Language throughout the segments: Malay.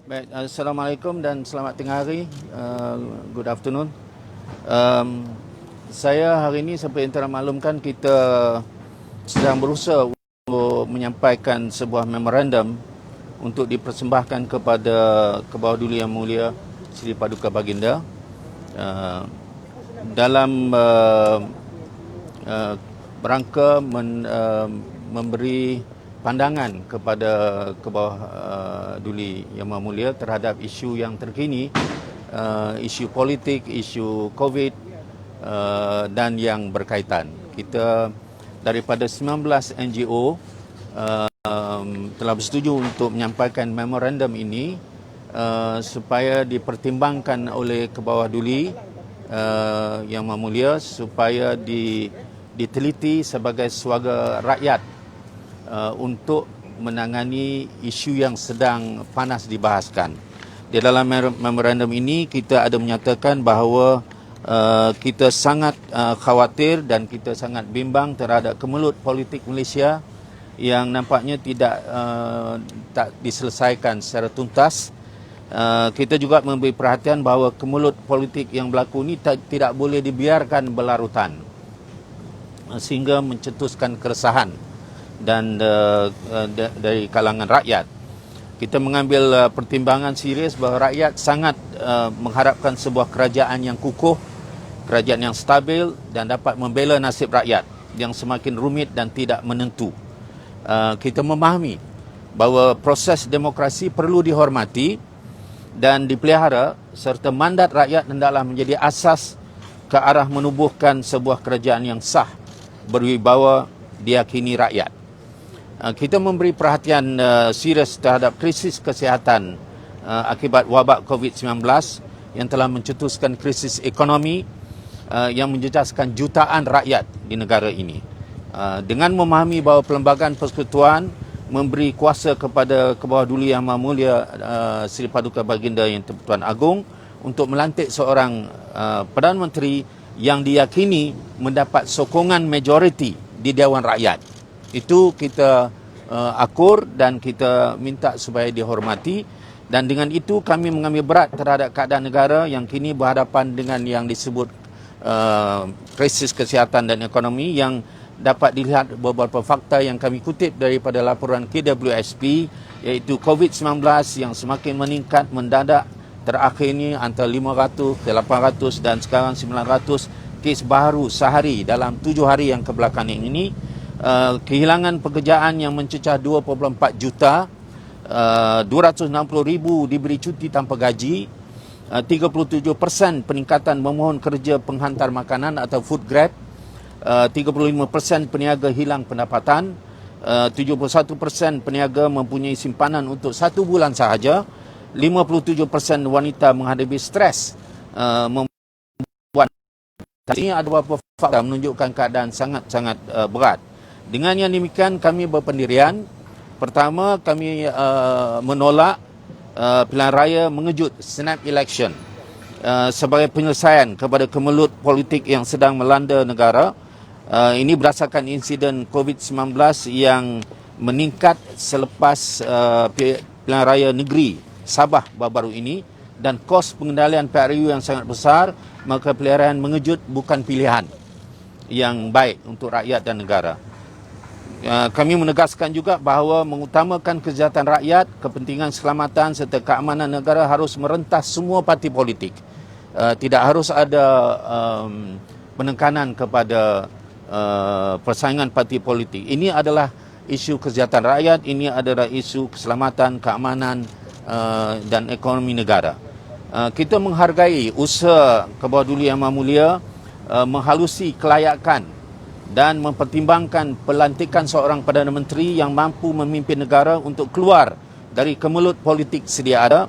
Baik, Assalamualaikum dan selamat tengah hari. Good afternoon. Um, saya hari ini seperti yang telah maklumkan, kita sedang berusaha untuk menyampaikan sebuah memorandum untuk dipersembahkan kepada Kebawah Duli Yang Mulia Sri Paduka Baginda dalam rangka memberi pandangan kepada Kebawah Duli Yang Maha Mulia terhadap isu yang terkini, isu politik, isu COVID dan yang berkaitan. Kita daripada 19 NGO telah bersetuju untuk menyampaikan memorandum ini supaya dipertimbangkan oleh Kebawah Duli Yang Maha Mulia, supaya diteliti sebagai suara rakyat untuk menangani isu yang sedang panas dibahaskan. Di dalam memorandum ini kita ada menyatakan bahawa kita sangat khawatir dan kita sangat bimbang terhadap kemelut politik Malaysia yang nampaknya tak diselesaikan secara tuntas. Kita juga memberi perhatian bahawa kemelut politik yang berlaku ini tidak boleh dibiarkan berlarutan sehingga mencetuskan keresahan dan dari kalangan rakyat. Kita mengambil pertimbangan serius bahawa rakyat sangat mengharapkan sebuah kerajaan yang kukuh, kerajaan yang stabil dan dapat membela nasib rakyat yang semakin rumit dan tidak menentu. Kita memahami bahawa proses demokrasi perlu dihormati dan dipelihara, serta mandat rakyat hendaklah menjadi asas ke arah menubuhkan sebuah kerajaan yang sah, berwibawa, diyakini rakyat. Kita memberi perhatian serius terhadap krisis kesihatan akibat wabak COVID-19 yang telah mencetuskan krisis ekonomi yang menjejaskan jutaan rakyat di negara ini. Dengan memahami bahawa Perlembagaan Persekutuan memberi kuasa kepada Kebawah Duli Yang Maha Mulia Sri Paduka Baginda Yang Di-Pertuan Agong untuk melantik seorang Perdana Menteri yang diyakini mendapat sokongan majoriti di Dewan Rakyat. Itu kita akur dan kita minta supaya dihormati, dan dengan itu kami mengambil berat terhadap keadaan negara yang kini berhadapan dengan yang disebut krisis kesihatan dan ekonomi, yang dapat dilihat beberapa fakta yang kami kutip daripada laporan KWSP, iaitu COVID-19 yang semakin meningkat mendadak. Terakhir ini antara 500 ke 800 dan sekarang 900 kes baru sehari dalam 7 hari yang kebelakangan ini. Kehilangan pekerjaan yang mencecah 2.4 juta, 260,000 diberi cuti tanpa gaji, 37% peningkatan memohon kerja penghantar makanan atau food grab, 35% peniaga hilang pendapatan, 71% peniaga mempunyai simpanan untuk 1 bulan sahaja, 57% wanita menghadapi stres membuat. Ini ada beberapa fakta menunjukkan keadaan sangat-sangat berat. Dengan yang demikian, kami berpendirian. Pertama, kami menolak pilihan raya mengejut snap election sebagai penyelesaian kepada kemelut politik yang sedang melanda negara. Ini berdasarkan insiden COVID-19 yang meningkat selepas pilihan raya negeri Sabah baru-baru ini, dan kos pengendalian PRU yang sangat besar, maka pilihan mengejut bukan pilihan yang baik untuk rakyat dan negara. Kami menegaskan juga bahawa mengutamakan kesejahteraan rakyat, kepentingan keselamatan serta keamanan negara harus merentas semua parti politik. Tidak harus ada penekanan kepada persaingan parti politik. Ini adalah isu kesejahteraan rakyat, ini adalah isu keselamatan, keamanan dan ekonomi negara. Kita menghargai usaha Kebawah Duli Yang Maha Mulia menghalusi kelayakan dan mempertimbangkan pelantikan seorang Perdana Menteri yang mampu memimpin negara untuk keluar dari kemelut politik sedia ada,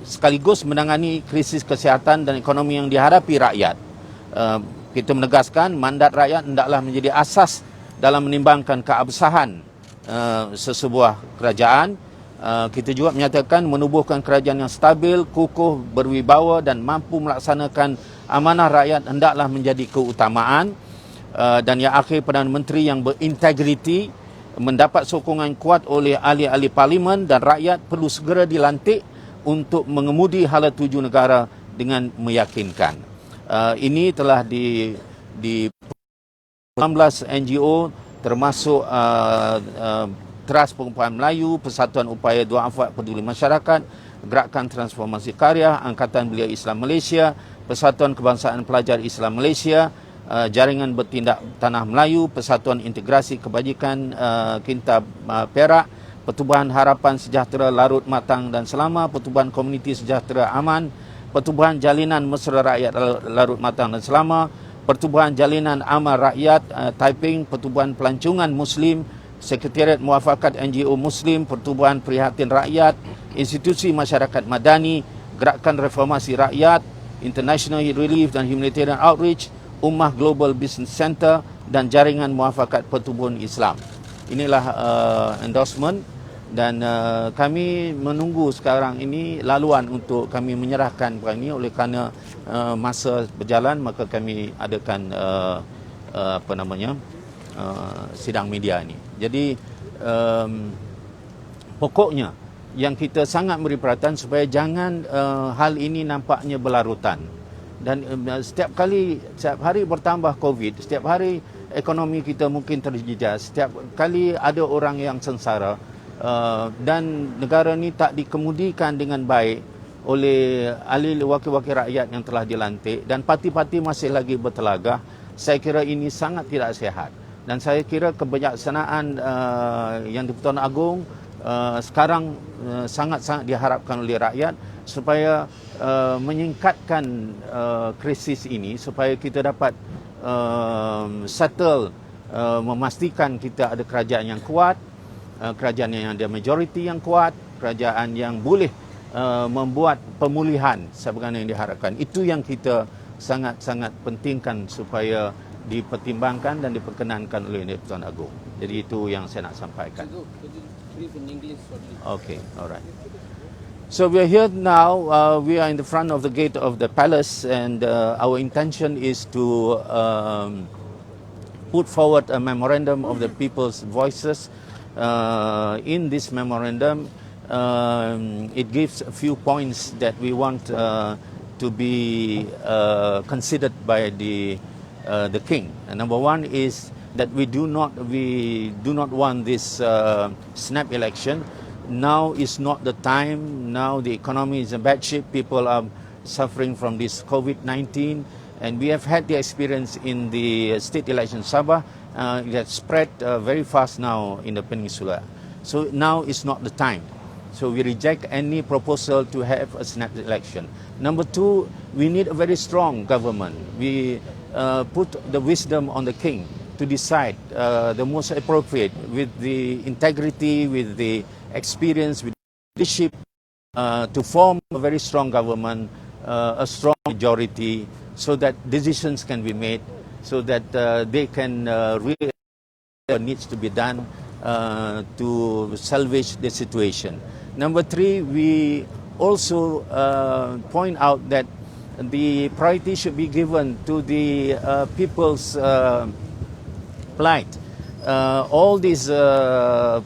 sekaligus menangani krisis kesihatan dan ekonomi yang dihadapi rakyat. Kita menegaskan mandat rakyat hendaklah menjadi asas dalam menimbangkan keabsahan sesebuah kerajaan. Kita juga menyatakan menubuhkan kerajaan yang stabil, kukuh, berwibawa dan mampu melaksanakan amanah rakyat hendaklah menjadi keutamaan. Dan yang akhir, Perdana Menteri yang berintegriti mendapat sokongan kuat oleh ahli-ahli parlimen dan rakyat perlu segera dilantik untuk mengemudi hala tuju negara dengan meyakinkan. Ini telah di 19 NGO termasuk Teras Pengupahan Melayu, Persatuan Upaya Duafa Peduli Masyarakat, Gerakan Transformasi Karya, Angkatan Belia Islam Malaysia, Persatuan Kebangsaan Pelajar Islam Malaysia, Jaringan Bertindak Tanah Melayu, Persatuan Integrasi Kebajikan Kintab Perak, Pertubuhan Harapan Sejahtera Larut Matang dan Selama, Pertubuhan Komuniti Sejahtera Aman, Pertubuhan Jalinan Mesra Rakyat Larut Matang dan Selama, Pertubuhan Jalinan Amal Rakyat Taiping, Pertubuhan Pelancongan Muslim, Sekretariat Muafakat NGO Muslim, Pertubuhan Prihatin Rakyat, Institusi Masyarakat Madani, Gerakan Reformasi Rakyat, International Relief dan Humanitarian Outreach, Ummah Global Business Center dan Jaringan Muafakat Pertubuhan Islam. Inilah endorsement dan kami menunggu sekarang ini laluan untuk kami menyerahkan perkara ini. Oleh kerana masa berjalan, maka kami adakan sidang media ini. Jadi pokoknya yang kita sangat beri perhatian supaya jangan hal ini nampaknya berlarutan. Dan setiap hari bertambah COVID, setiap hari ekonomi kita mungkin terjejas, setiap kali ada orang yang sengsara, dan negara ini tak dikemudikan dengan baik oleh ahli wakil-wakil rakyat yang telah dilantik dan parti-parti masih lagi bertelagah. Saya kira ini sangat tidak sihat. Dan saya kira kebijaksanaan yang di-Pertuan Agong sekarang sangat-sangat diharapkan oleh rakyat supaya menyingkatkan krisis ini, supaya kita dapat settle, memastikan kita ada kerajaan yang kuat, kerajaan yang ada majoriti yang kuat, kerajaan yang boleh membuat pemulihan sebagaimana yang diharapkan. Itu yang kita sangat-sangat pentingkan supaya dipertimbangkan dan diperkenankan oleh Pertuan Agong. Jadi itu yang saya nak sampaikan. Okay, alright. So we are here now. We are in the front of the gate of the palace, and our intention is to put forward a memorandum of the people's voices. In this memorandum, it gives a few points that we want to be considered by the king. And number one is that we do not want this snap election. Now is not the time. Now the economy is in bad shape. People are suffering from this COVID-19, and we have had the experience in the state election Sabah. It has spread very fast now in the peninsula. So now is not the time. So we reject any proposal to have a snap election. Number two, we need a very strong government. We put the wisdom on the king to decide the most appropriate, with the integrity, with the experience, with leadership, to form a very strong government, a strong majority, so that decisions can be made, so that they can really what needs to be done to salvage the situation. Number three, we also point out that the priority should be given to the people's plight. All these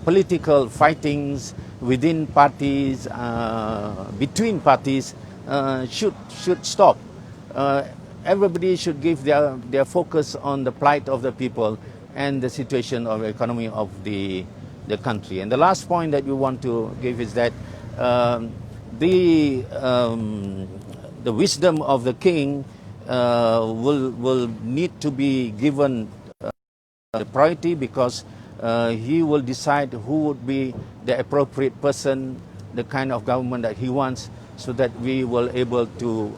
political fightings within parties, between parties, should stop. Everybody should give their focus on the plight of the people and the situation of the economy of the country. And the last point that we want to give is that the wisdom of the king will need to be given the priority, because he will decide who would be the appropriate person, the kind of government that he wants, so that we will able to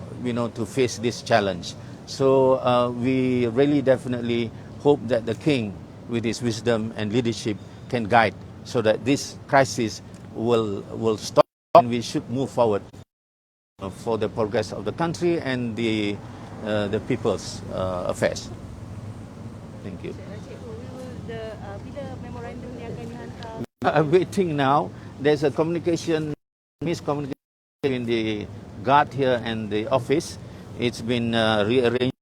to face this challenge. So we really definitely hope that the king, with his wisdom and leadership, can guide so that this crisis will stop, and we should move forward for the progress of the country and the people's affairs. Thank you. I'm waiting now. There's a miscommunication between the guard here and the office. It's been rearranged.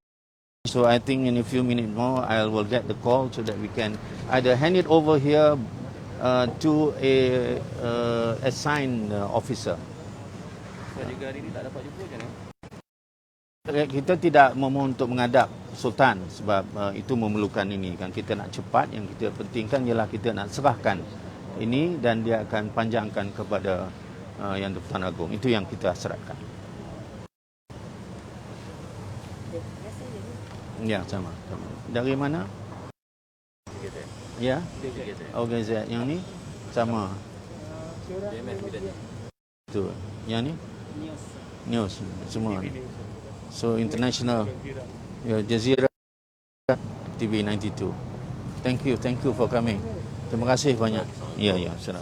So I think in a few minutes more I will get the call so that we can either hand it over here to a assigned officer. Jika hari ini tak dapat jumpa macam mana? Kita tidak memohon untuk menghadap Sultan sebab itu memerlukan ini kan, kita nak cepat. Yang kita pentingkan ialah kita nak serahkan ini dan dia akan panjangkan kepada Yang di-Pertuan Agong. Itu yang kita hasratkan. Ya, sama. Dari mana? Ya. Organizasi yang ni sama. Itu. Yang ni? News semua. So international. Ya, Jazeera TV 92. Thank you for coming. Terima kasih banyak. Ya, serah.